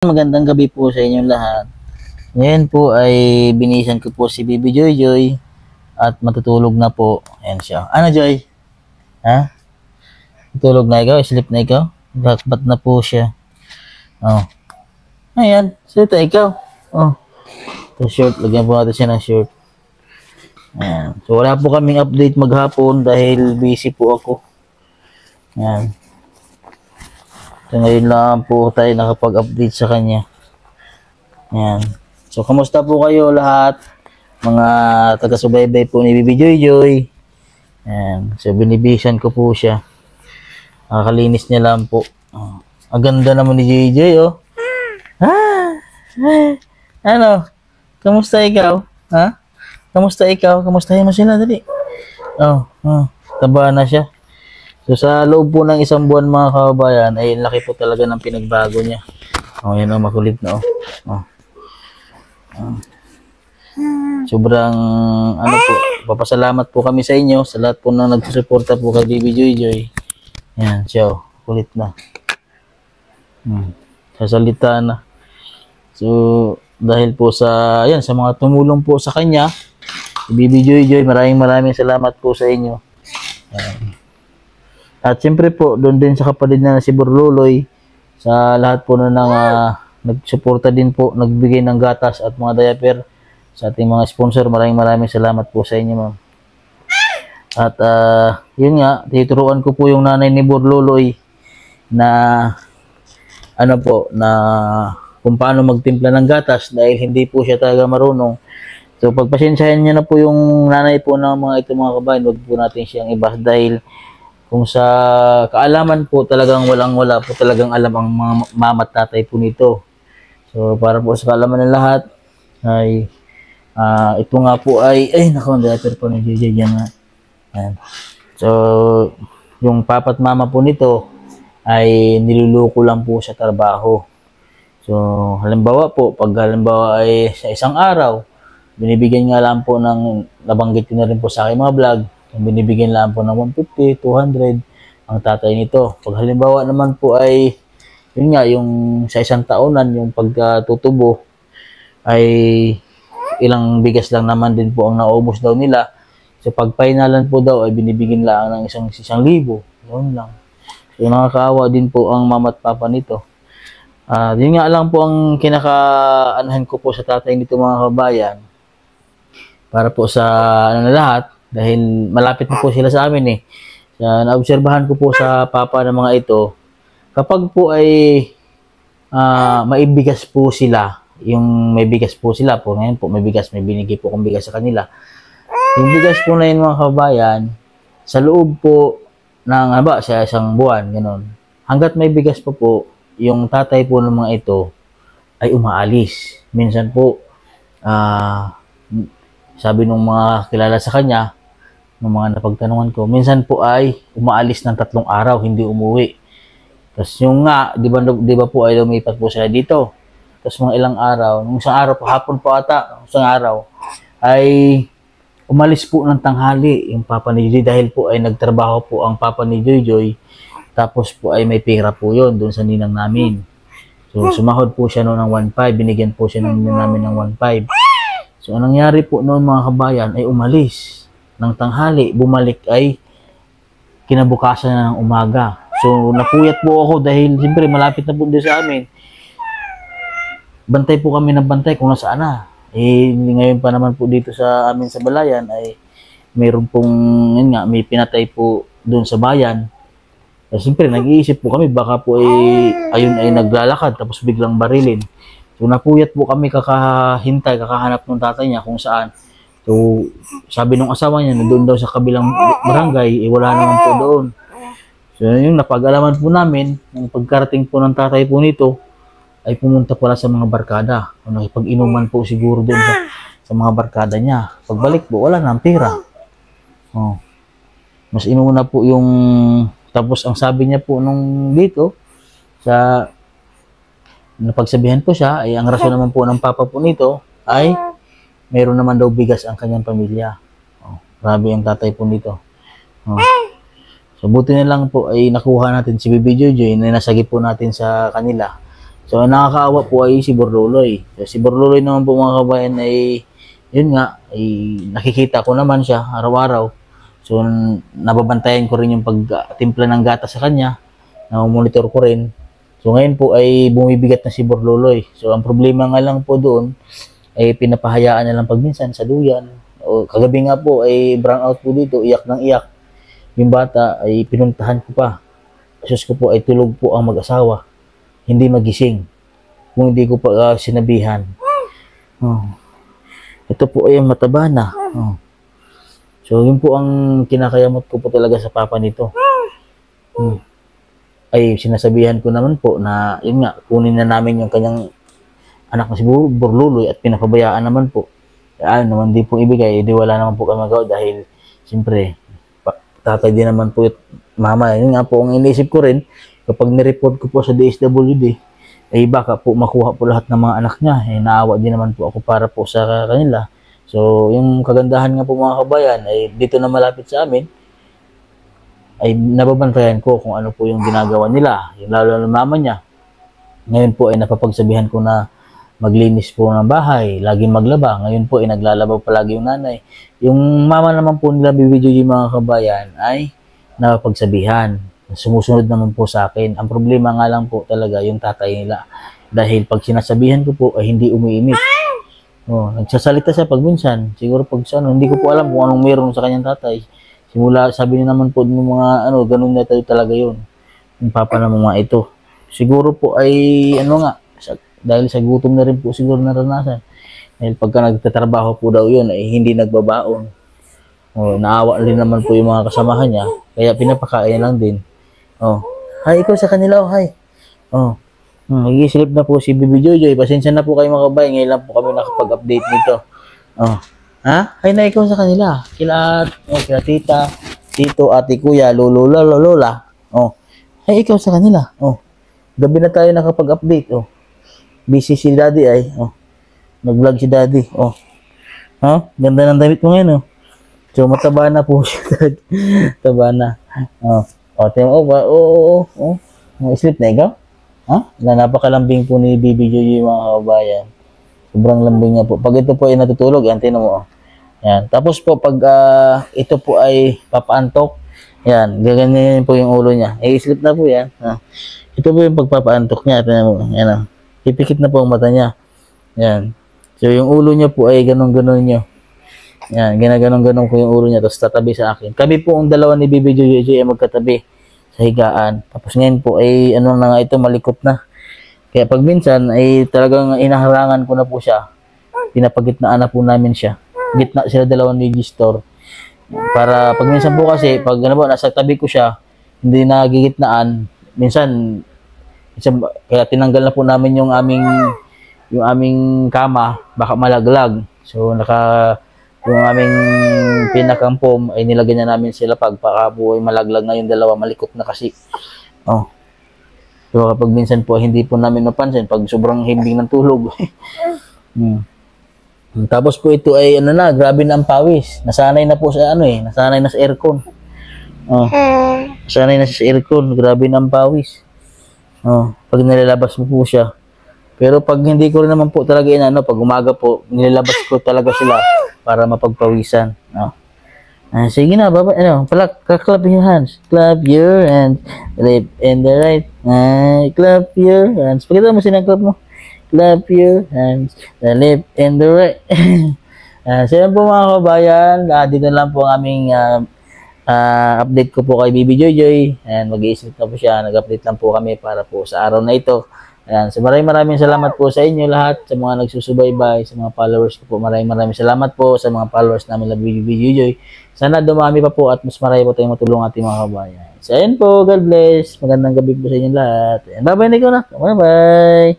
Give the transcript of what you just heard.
Magandang gabi po sa inyong lahat. Ngayon po ay binisan ko po si Bibi Joy Joy at matutulog na po. Ayan siya. Ano Joy? Ha? Tutulog na ikaw? Sleep na ikaw? Ba't na po siya? Oh. Ayan. Sita ikaw. Oh. Ito short. Lagyan po natin siya ng short. Ayan. So wala po kaming update maghapon dahil busy po ako. Ayan. So, ngayon lang po tayo nakapag-update sa kanya. Ayan. So, kamusta po kayo lahat? Mga taga-subaybay po ni Bibi Joy Joy. Ayan. So, binibisan ko po siya. Nakakalinis niya lang po. Oh. Ang ganda naman ni Joy Joy, oh. Ah! Ano? Kamusta ikaw? Ha? Kamusta ikaw? Kamustahin mo sila, dali. Oh. Taba na siya. So, sa loob po ng isang buwan mga kababayan, ay laki po talaga ng pinagbago niya. Oh, yan o, makulit na o. Sobrang, po, papasalamat po kami sa inyo, sa lahat po na nagsusuporta po kay Bibi Joy Joy. Yan, siya o, kulit na. Sasalita na. So, dahil po sa, yan, sa mga tumulong po sa kanya, Bibi Joy Joy, maraming salamat po sa inyo. Yan. At siyempre po, doon din sa kapatid na si Burluloy, sa lahat po na nagsuporta din po, nagbigay ng gatas at mga diaper sa ating mga sponsor. Maraming salamat po sa inyo, ma'am. At yun nga, tituruan ko po yung nanay ni Burluloy na na kung paano magtimpla ng gatas dahil hindi po siya talaga marunong. So pagpasensyahan niyo na po yung nanay po ng mga ito mga kabayan, wag po natin siyang ibas dahil kung sa kaalaman po talagang walang-wala po talagang alam ang mga mama at tatay po nito. So para po sa kaalaman ng lahat ay ito nga po ay naku, ang diaper po ni JJ yan nga. Ayan. So yung papa at mama po nito ay niluluko lang po sa trabaho. So halimbawa po, pag halimbawa ay sa isang araw, binibigyan nga lang po ng, nabanggit ko na rin po sa aking mga vlog, binibigyan lang po ng 150, 200 ang tatay nito. Pag halimbawa naman po ay yun nga, yung sa isang taonan, yung pagtutubo ay ilang bigas lang naman din po ang naubos daw nila. So pag finalan po daw ay binibigyan lang ng isang libo. Yun lang. So nakakaawa din po ang mama at papa nito. Yun nga lang po ang kinakaanahan ko po sa tatay nito mga kabayan. Para po sa na lahat, dahil malapit na po sila sa amin eh. Naobserbahan ko po sa papa ng mga ito, kapag po ay maibigas po sila, yung may bigas po sila po, ngayon po may bigas, may binigay po kong bigas sa kanila. Yung bigas po na yun mga kabayan, sa loob po ng sa isang buwan, gano'n. Hanggat may bigas po, yung tatay po ng mga ito ay umaalis. Minsan po, sabi ng mga kilala sa kanya, ng mga napagtanungan ko, minsan po ay umaalis ng 3 araw, hindi umuwi. Tapos yung nga, di ba po ay lumipat po sila dito. Tapos mga ilang araw, nung isang araw po, hapon po ata, isang araw, ay umalis po ng tanghali yung papa ni Joy dahil po ay nagtrabaho po ang papa ni Joy Joy. Tapos po ay may pera po yun doon sa ninang namin. So sumahod po siya noon ng 1.5, binigyan po siya ng ninang namin ng 1.5. So anong nangyari po noon mga kabayan ay umalis ng tanghali, bumalik ay kinabukasan na ng umaga. So napuyat po ako dahil siyempre malapit na po din sa amin. Bantay po kami ng bantay kung nasaan na. Ngayon pa naman po dito sa amin sa Balayan ay mayroon pong, yun nga, may pinatay po doon sa bayan. Siyempre nag-iisip po kami baka po ayun ay naglalakad tapos biglang barilin. So napuyat po kami kakahanap ng tatay niya kung saan. So sabi nung asawa niya na doon daw sa kabilang barangay, wala naman po doon. So yung napag-alaman po namin, ng pagkarating po ng tatay po nito, ay pumunta pala sa mga barkada. Nakipag-inuman po siguro doon sa mga barkada niya. Pagbalik po, wala nang pera. Mas inuna po yung, tapos ang sabi niya po nung dito, napagsabihan po siya, ay ang rason naman po ng papa po nito, ay meron naman daw bigas ang kanyang pamilya. Grabe ang tatay po nito. So buti na lang po ay nakuha natin si Bibi Joy Joy na nasagip po natin sa kanila. So, ang nakakaawa po ay si Borluloy. So, si Borluloy naman po mga kabayan ay, yun nga, ay nakikita ko naman siya araw-araw. So, nababantayan ko rin yung pagtimpla ng gatas sa kanya. Na-monitor ko rin. So, ngayon po ay bumibigat na si Borluloy. So, ang problema nga lang po doon ay pinapahayaan na lang pagminsan sa duyan. O, kagabi nga po ay brown out po dito, iyak ng iyak. Yung bata ay pinuntahan ko pa. Sus ko po ay tulog po ang mag-asawa. Hindi magising kung hindi ko pa sinabihan. Oh. Ito po ay mataba na. Oh. So, yun po ang kinakayamot ko po talaga sa papa nito. Ay, sinasabihan ko naman po na, yun nga, kunin na namin yung kanyang anak na si Borluloy at pinapabayaan naman po. Ayaw naman din po ibigay, di wala naman po kami magawa dahil, siyempre, tatay din naman po yung mama. Yun nga po, ang inisip ko rin, kapag nireport ko po sa DSWD, ay baka po makuha po lahat ng mga anak niya. Eh, naawa din naman po ako para po sa kanila. So, yung kagandahan nga po mga kabayan, ay dito na malapit sa amin, ay nababantayan ko kung ano po yung ginagawa nila. Yung lalo ng mama niya. Ngayon po ay napapagsabihan ko na maglinis po ng bahay, laging maglaba. Ngayon po ay naglalaba palagi yung nanay. Yung mama naman po nila bibidyo yung mga kabayan ay napapagsabihan. Sumusunod naman po sa akin. Ang problema nga lang po talaga yung tatay nila. Dahil pag sinasabihan ko po ay hindi umiimik. Oh, nagsasalita siya pag minsan. Siguro pag ano, hindi ko po alam kung anong meron sa kanyang tatay. Simula sabi niya naman po ng mga ano, ganun na tayo talaga yun. Yung papa ng mga ito. Siguro po ay ano nga, dahil sa gutom na rin po siguro naranasan. Dahil pagka nagtatrabaho po daw yun ay hindi nagbabaon. Oh, naawa rin naman po yung mga kasamahan niya. Kaya pinapakain lang din. Oh, hi, ikaw sa kanila, oh, hi. Oh, nag-iisilip na po si Bibi Jojoy. Pasensya na po kayo mga kabay. Ngayon lang po kami nakapag-update nito. Oh, ha? Hi na ikaw sa kanila. Kila tita, tito, ate, kuya, lola. Oh, hi, ikaw sa kanila. Oh, gabi na tayo nakapag-update. Oh, busy si daddy ay. Oh, nag-vlog si daddy. Oh, ha? Ganda ng damit mo ngayon, oh. So, mataba na po siya. Taba na. Oh. O, sleep na ikaw? Ha? Napakalambing po ni Bibi Jojoy mga kabayan. Sobrang lambing niya po. Pag ito po ay natutulog, yan, tinan mo. Yan. Tapos po, pag ito po ay papaantok, yan, gaganyan po yung ulo niya. Sleep na po yan. Ha? Ito po yung pagpapaantok niya. Tinan mo. Yan. Pipikit na po ang mata niya. Yan. So, yung ulo niya po ay ganun-ganun niyo. Yan, ginaganon-ganon ko yung ulo niya, tapos tatabi sa akin. Kami po ang dalawa ni Bibi Jojoy ay magkatabi sa higaan. Tapos ngayon po ay ano na nga ito, malikot na. Kaya pag minsan ay talagang inaharangan ko na po siya. Pinapagitnaan na po namin siya. Gitna sila dalawang ni G-Store. Para pag minsan po kasi, pag ano po, nasa tabi ko siya, hindi nagigitnaan. Minsan, kaya tinanggal na po namin yung aming kama, baka malaglag. So, yung aming pinakampom ay nilagyan na namin sila pag po ay malaglag na yung dalawa, malikot na kasi. Oh. So kapag minsan po hindi po namin napansin pag sobrang himbing ng tulog. Tapos po ito ay ano na, grabe na ang pawis. Nasanay na po sa nasanay na sa aircon. Oh. Nasanay na sa aircon, grabe na ang pawis. Oh, pag nilalabas mo po siya. Pero pag hindi ko rin naman po talaga pag umaga po, nilalabas ko talaga sila para mapagpawisan. No? Sige na, clap your hands. Clap your hands. Left and the right. Clap your hands. Pakita mo sinang-clap mo. Clap your hands. The left and the right. So yan po mga kabayan. Dito lang po ang aming update ko po kay Bibi Jojoy. And mag-iisip na po siya. Nag-update lang po kami para po sa araw na ito. Ayan, so maraming salamat po sa inyo lahat, sa mga nagsusubaybay, sa mga followers ko po. Maraming salamat po sa mga followers namin na Bibi Jojoy. Sana dumami pa po at mas marami po tayong matulungan ating mga kabayan. So ayan po, God bless. Magandang gabi po sa inyo lahat. Bye-bye na ikaw na. Bye-bye.